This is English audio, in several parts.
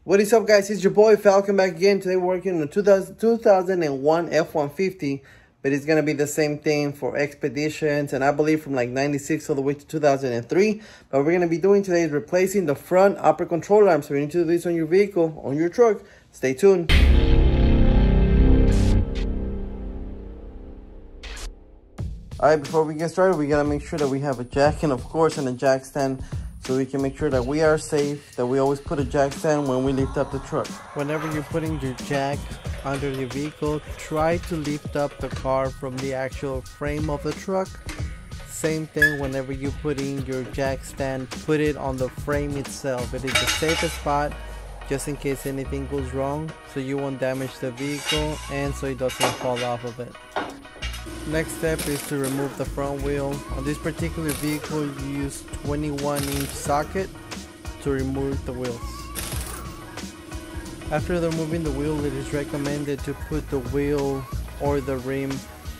What is up, guys? It's your boy Falcon back again. Today we're working on a 2001 F-150, but it's going to be the same thing for expeditions, and I believe from like 96 all the way to 2003. But what we're going to be doing today is replacing the front upper control arm. So you need to do this on your vehicle, on your truck. Stay tuned. Alright, before we get started, we got to make sure that we have a jack and of course and a jack stand, so we can make sure that we are safe, that we always put a jack stand when we lift up the truck. Whenever you're putting your jack under the vehicle, try to lift up the car from the actual frame of the truck. Same thing whenever you put in your jack stand, put it on the frame itself. It is the safest spot just in case anything goes wrong, so you won't damage the vehicle and so it doesn't fall off of it. Next step is to remove the front wheel. On this particular vehicle, you use 21-inch socket to remove the wheels. After removing the wheel, it is recommended to put the wheel or the rim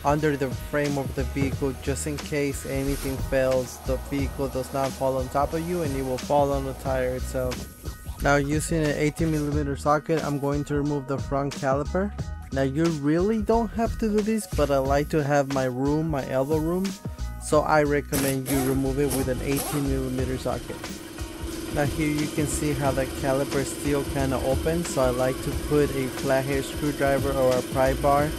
under the frame of the vehicle just in case anything fails. The vehicle does not fall on top of you and it will fall on the tire itself. Now, using an 18mm socket, I'm going to remove the front caliper. Now, you really don't have to do this, but I like to have my room, my elbow room, so I recommend you remove it with an 18mm socket. Now here you can see how the caliper is still kind of open, so I like to put a flathead screwdriver or a pry bar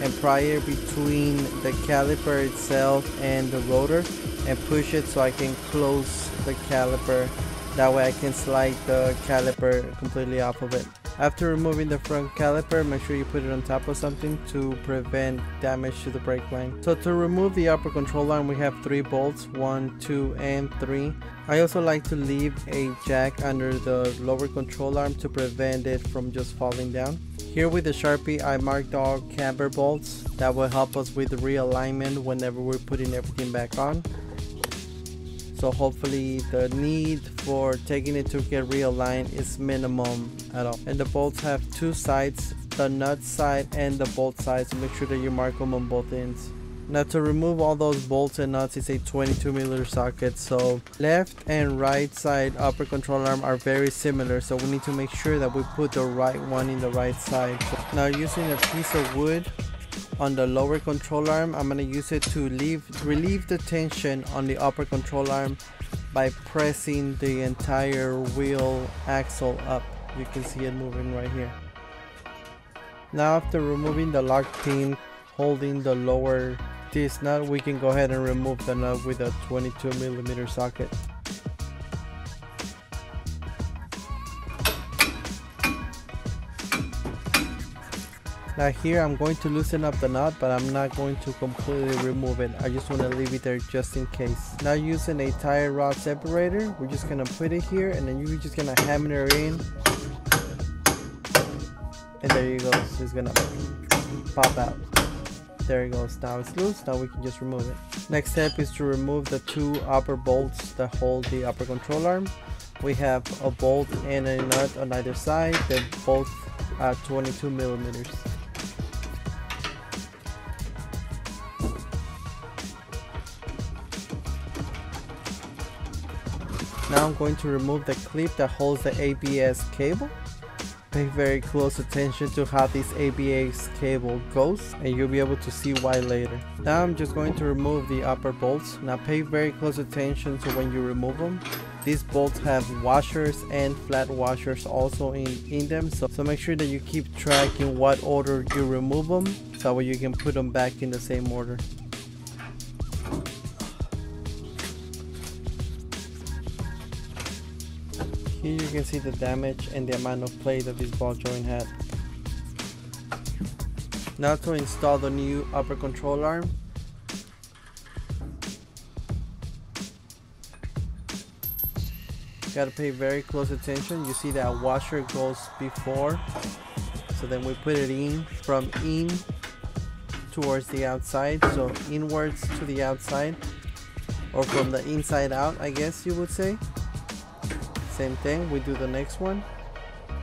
and pry it between the caliper itself and the rotor and push it so I can close the caliper. That way I can slide the caliper completely off of it. After removing the front caliper, make sure you put it on top of something to prevent damage to the brake line. So to remove the upper control arm, we have 3 bolts, 1, 2, and 3. I also like to leave a jack under the lower control arm to prevent it from just falling down. Here with the Sharpie, I marked all camber bolts. That will help us with the realignment whenever we're putting everything back on. So hopefully the need for taking it to get realigned is minimum at all. And the bolts have 2 sides, the nut side and the bolt side, so make sure that you mark them on both ends. Now to remove all those bolts and nuts, it's a 22mm socket, so left and right side upper control arm are very similar, so we need to make sure that we put the right one in the right side. So now, using a piece of wood on the lower control arm, I'm going to use it to relieve the tension on the upper control arm by pressing the entire wheel axle up. You can see it moving right here. Now, after removing the lock pin holding the lower disc nut, we can go ahead and remove the nut with a 22mm socket. Now here I'm going to loosen up the nut, but I'm not going to completely remove it. I just want to leave it there just in case. Now, using a tire rod separator, we're just going to put it here and then you're just going to hammer it in. And there you go, it's going to pop out. There it goes, now it's loose, now we can just remove it. Next step is to remove the 2 upper bolts that hold the upper control arm. We have a bolt and a nut on either side. They're both 22mm. Now I'm going to remove the clip that holds the ABS cable. Pay very close attention to how this ABS cable goes and you'll be able to see why later. Now I'm just going to remove the upper bolts. Now pay very close attention to when you remove them. These bolts have washers and flat washers also in them, so make sure that you keep track in what order you remove them, so that way you can put them back in the same order. Here you can see the damage and the amount of play that this ball joint had. Now to install the new upper control arm. Gotta pay very close attention. You see that washer goes before, so then we put it in from in towards the outside, so inwards to the outside, or from the inside out, I guess you would say. Same thing, we do the next one.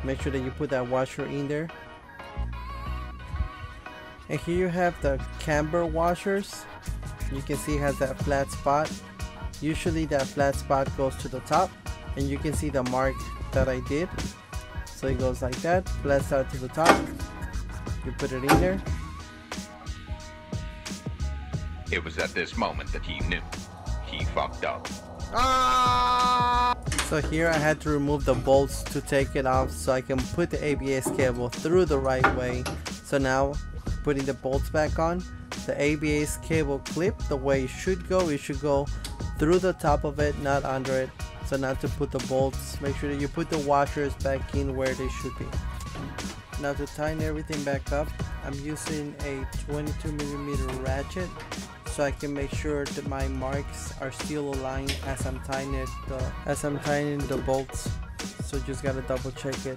Make sure that you put that washer in there. And here you have the camber washers. You can see it has that flat spot. Usually that flat spot goes to the top, and you can see the mark that I did. So it goes like that, flats out to the top. You put it in there. It was at this moment that he knew he fucked up. So here I had to remove the bolts to take it off so I can put the ABS cable through the right way. So now putting the bolts back on, the ABS cable clip the way it should go through the top of it, not under it. So now to put the bolts, make sure that you put the washers back in where they should be. Now to tighten everything back up, I'm using a 22mm ratchet so I can make sure that my marks are still aligned as I'm tightening the bolts. So just gotta double check it.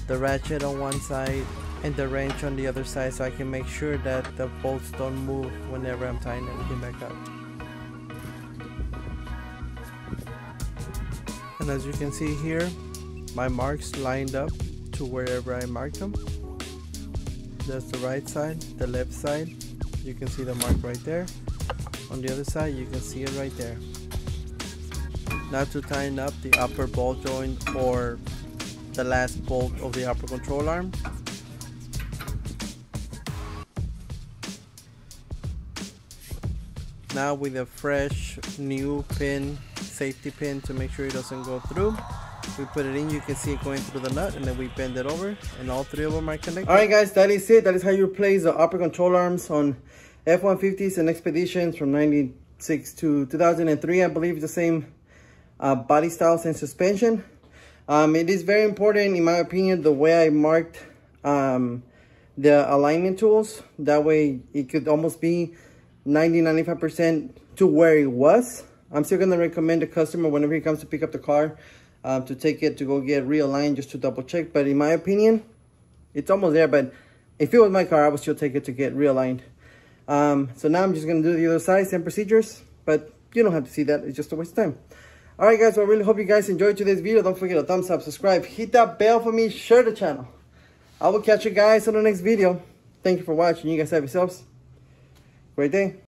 The ratchet on one side and the wrench on the other side, so I can make sure that the bolts don't move whenever I'm tightening everything back up. And as you can see here, my marks lined up to wherever I marked them. That's the right side, the left side. You can see the mark right there. On the other side, you can see it right there. Now to tighten up the upper bolt joint or the last bolt of the upper control arm. Now with a fresh new pin, safety pin to make sure it doesn't go through, we put it in. You can see it going through the nut, and then we bend it over and all three of them are connected. Alright guys, that is it. That is how you replace the upper control arms on F-150s and Expeditions from 96 to 2003. I believe the same body styles and suspension. It is very important, in my opinion, the way I marked the alignment tools. That way it could almost be 90-95% to where it was. I'm still going to recommend the customer whenever he comes to pick up the car to take it to go get realigned just to double check. But in my opinion, it's almost there. But if it was my car, I would still take it to get realigned. So now I'm just going to do the other side, same procedures, but you don't have to see that. It's just a waste of time. Alright guys, well, I really hope you guys enjoyed today's video. Don't forget to thumbs up, subscribe, hit that bell for me, share the channel. I will catch you guys on the next video. Thank you for watching. You guys have yourselves a great day.